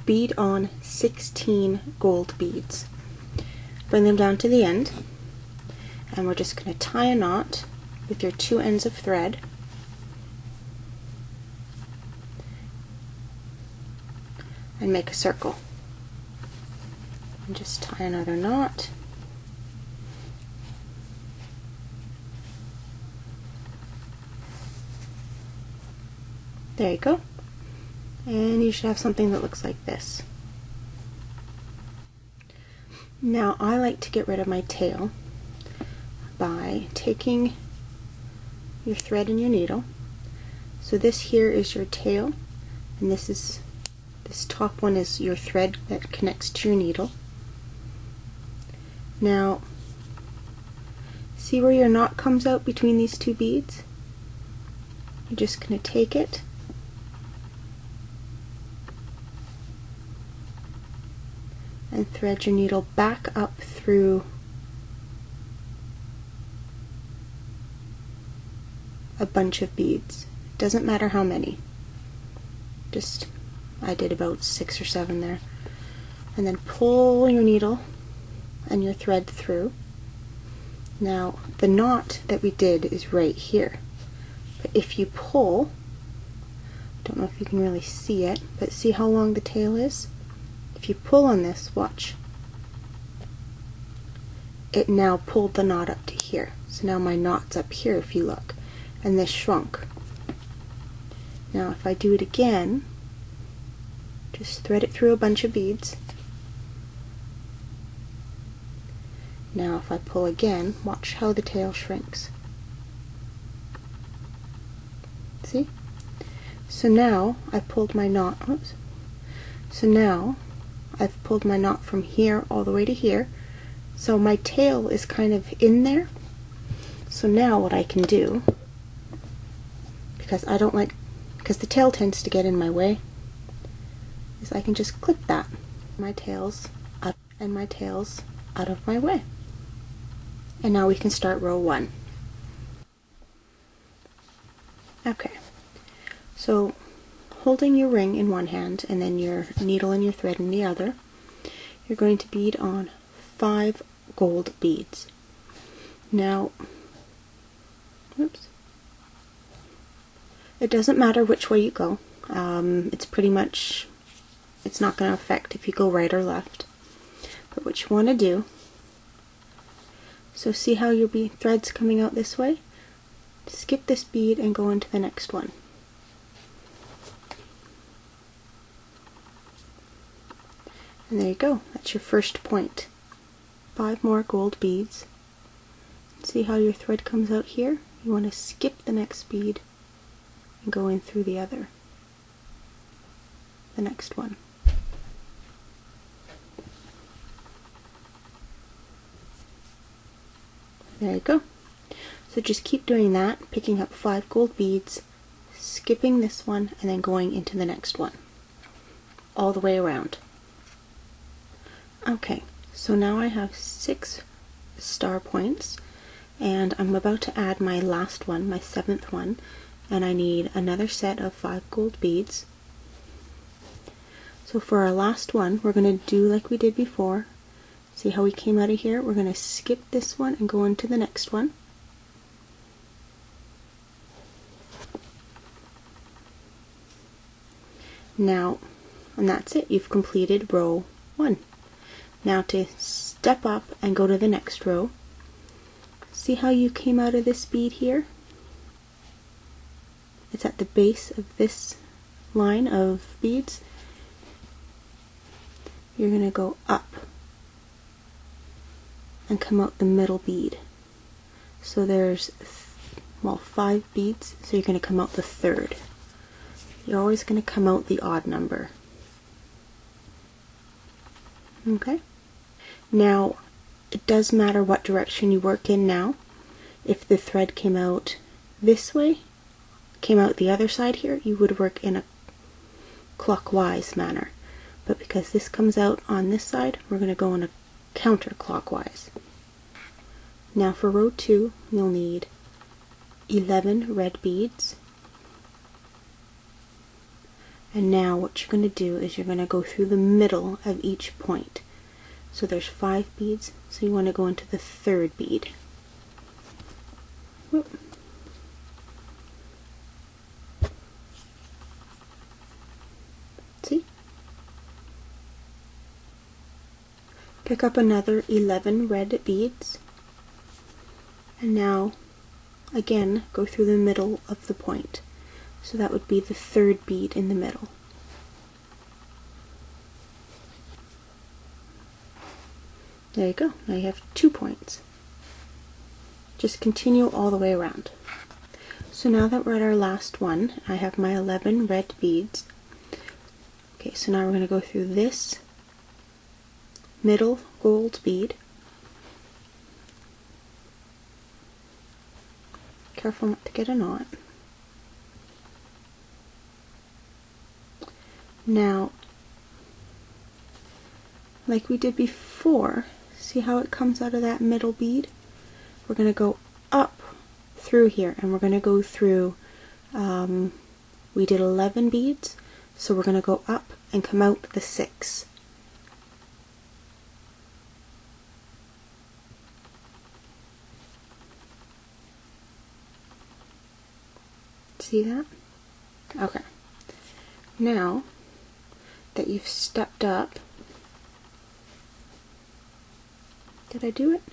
bead on 16 gold beads. Bring them down to the end, and we're just going to tie a knot with your two ends of thread. And make a circle. And just tie another knot. There you go. And you should have something that looks like this. Now I like to get rid of my tail by taking your thread and your needle. So this here is your tail, and this top one is your thread that connects to your needle. Now, see where your knot comes out between these two beads? You're just going to take it and thread your needle back up through a bunch of beads. Doesn't matter how many. I did about 6 or 7 there. And then pull your needle and your thread through. Now, the knot that we did is right here. But if you pull, I don't know if you can really see it, but see how long the tail is? If you pull on this, watch. It now pulled the knot up to here. So now my knot's up here if you look. And this shrunk. Now if I do it again, just thread it through a bunch of beads. Now if I pull again, watch how the tail shrinks. See? So now I've pulled my knot, oops. So now I've pulled my knot from here all the way to here. So my tail is kind of in there. So now what I can do, because the tail tends to get in my way, is I can just clip that. My tail's up and my tail's out of my way. And now we can start row 1. Okay, so holding your ring in one hand and then your needle and your thread in the other, you're going to bead on 5 gold beads. Now, oops, it doesn't matter which way you go. It's not going to affect if you go right or left. But what you want to do, so see how your thread's coming out this way? Skip this bead and go into the next one. And there you go, that's your first point. 5 more gold beads. See how your thread comes out here? You want to skip the next bead and go in through the next one. There you go. So just keep doing that, picking up 5 gold beads, skipping this one, and then going into the next one. All the way around. Okay, so now I have 6 star points, and I'm about to add my last one, my 7th one, and I need another set of 5 gold beads. So for our last one, we're going to do like we did before. See how we came out of here? We're going to skip this one and go into the next one. Now, and that's it. You've completed row 1. Now to step up and go to the next row. See how you came out of this bead here? It's at the base of this line of beads. You're going to go up and come out the middle bead. So there's 5 beads, so you're going to come out the 3rd. You're always going to come out the odd number. Okay? Now, it does matter what direction you work in now. If the thread came out this way, came out the other side here, you would work in a clockwise manner. But because this comes out on this side, we're going to go in a counterclockwise. Now for row 2, you'll need 11 red beads And now what you're going to do is you're going to go through the middle of each point. So there's 5 beads, so you want to go into the 3rd bead. Whoop. See? Pick up another 11 red beads, and now again go through the middle of the point. So that would be the 3rd bead in the middle. There you go. Now you have 2 points. Just continue all the way around. So now that we're at our last one, I have my 11 red beads. Okay, so now we're going to go through this middle gold bead. Careful not to get a knot. Now, like we did before, see how it comes out of that middle bead? We're going to go up through here, and we're going to go through, we did 11 beads, so we're going to go up and come out the 6. See that? Okay. Now that you've stepped up, did I do it? 1,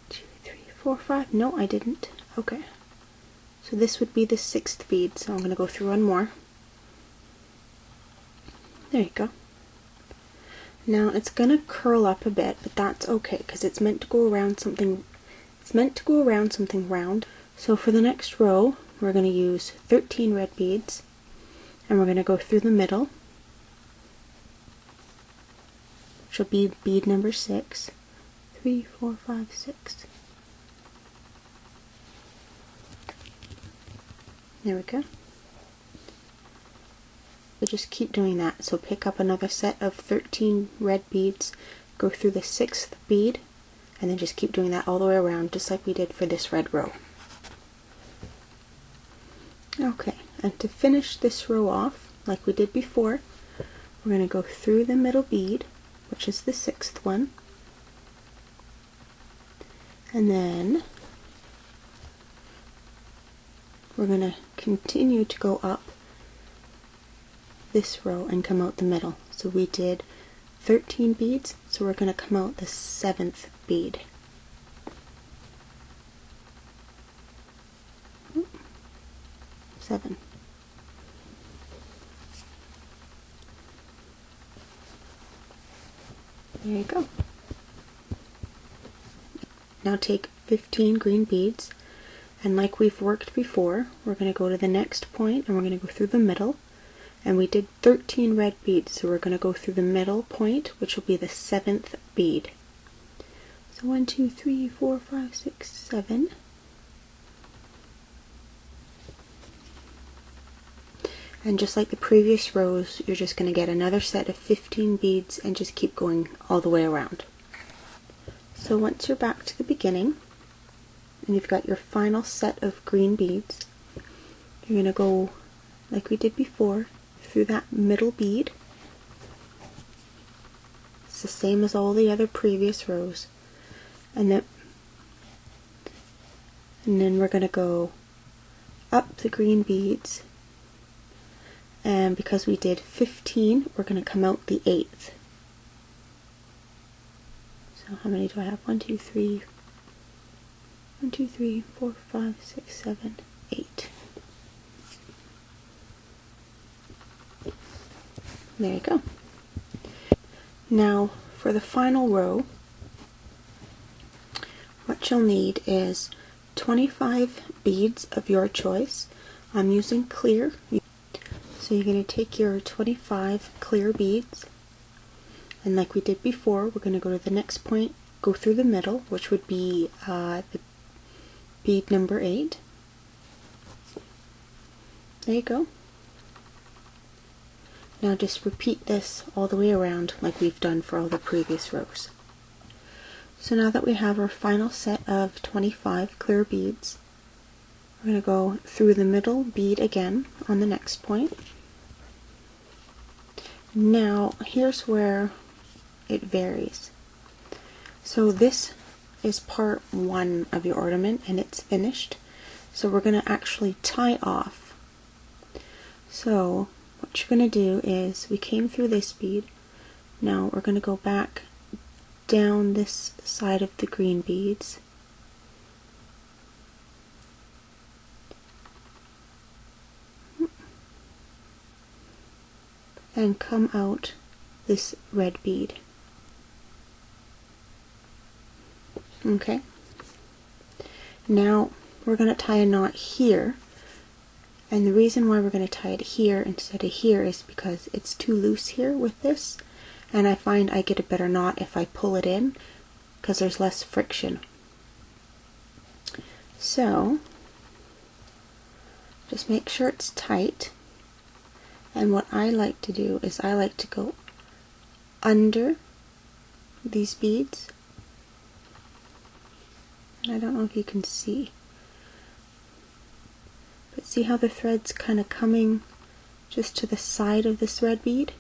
2, 3, 4, 5. No, I didn't. Okay. So this would be the 6th bead, so I'm going to go through one more. There you go. Now it's going to curl up a bit, but that's okay because it's meant to go around something. It's meant to go around something round. So for the next row, we're going to use 13 red beads, and we're going to go through the middle, which will be bead number 6. 3, 4, 5, 6. There we go. So just keep doing that. So pick up another set of 13 red beads, go through the 6th bead, and then just keep doing that all the way around, just like we did for this red row. Okay, and to finish this row off, like we did before, we're going to go through the middle bead, which is the 6th one, and then we're going to continue to go up this row and come out the middle. So we did 13 beads, so we're going to come out the 7th bead. 7. There you go. Now take 15 green beads, and like we've worked before, we're going to go to the next point and we're going to go through the middle. And we did 13 red beads, so we're going to go through the middle point, which will be the 7th bead. So 1, 2, 3, 4, 5, 6, 7. And just like the previous rows, you're just going to get another set of 15 beads and just keep going all the way around. So once you're back to the beginning, and you've got your final set of green beads, you're going to go, like we did before, through that middle bead. It's the same as all the other previous rows. And then we're going to go up the green beads, and because we did 15, we're going to come out the 8th. So how many do I have? 1, 2, 3, 1, 2, 3, 4, 5, 6, 7, 8. There you go. Now for the final row, what you'll need is 25 beads of your choice. I'm using clear. So you're going to take your 25 clear beads, and like we did before, we're going to go to the next point, go through the middle, which would be the bead number 8. There you go. Now just repeat this all the way around like we've done for all the previous rows. So now that we have our final set of 25 clear beads, we're going to go through the middle bead again on the next point. Now, here's where it varies. So this is part 1 of your ornament and it's finished. So we're going to actually tie off. So what you're going to do is, we came through this bead. Now we're going to go back down this side of the green beads. And come out this red bead. Okay. Now we're going to tie a knot here, and the reason why we're going to tie it here instead of here is because it's too loose here with this, and I find I get a better knot if I pull it in because there's less friction. So just make sure it's tight, and what I like to do is I like to go under these beads. I don't know if you can see, but see how the thread's kind of coming just to the side of this red bead,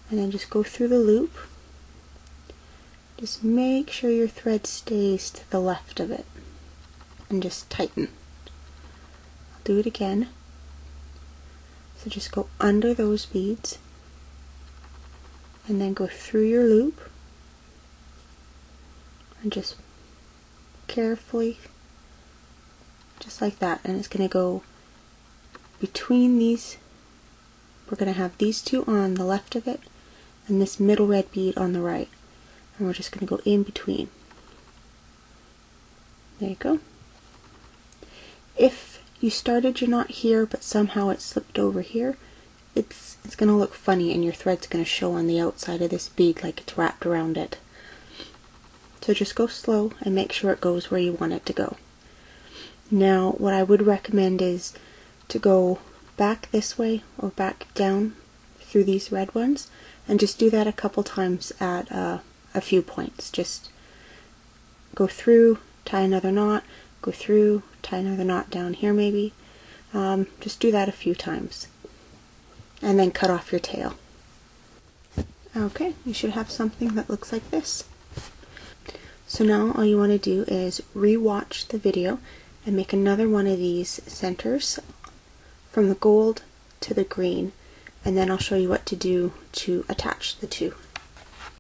and then just go through the loop. Just make sure your thread stays to the left of it and just tighten. I'll do it again. So just go under those beads and then go through your loop and just carefully, just like that, and it's going to go between these. We're going to have these two on the left of it and this middle red bead on the right, and we're just going to go in between. There you go. If you started your knot here but somehow it slipped over here, it's going to look funny and your thread's going to show on the outside of this bead like it's wrapped around it. So just go slow and make sure it goes where you want it to go. Now what I would recommend is to go back this way or back down through these red ones, and just do that a couple times at a few points. Just go through, tie another knot, go through, tie another knot down here maybe. Just do that a few times and then cut off your tail. Okay, you should have something that looks like this. So now all you want to do is re-watch the video and make another one of these centers from the gold to the green, and then I'll show you what to do to attach the two.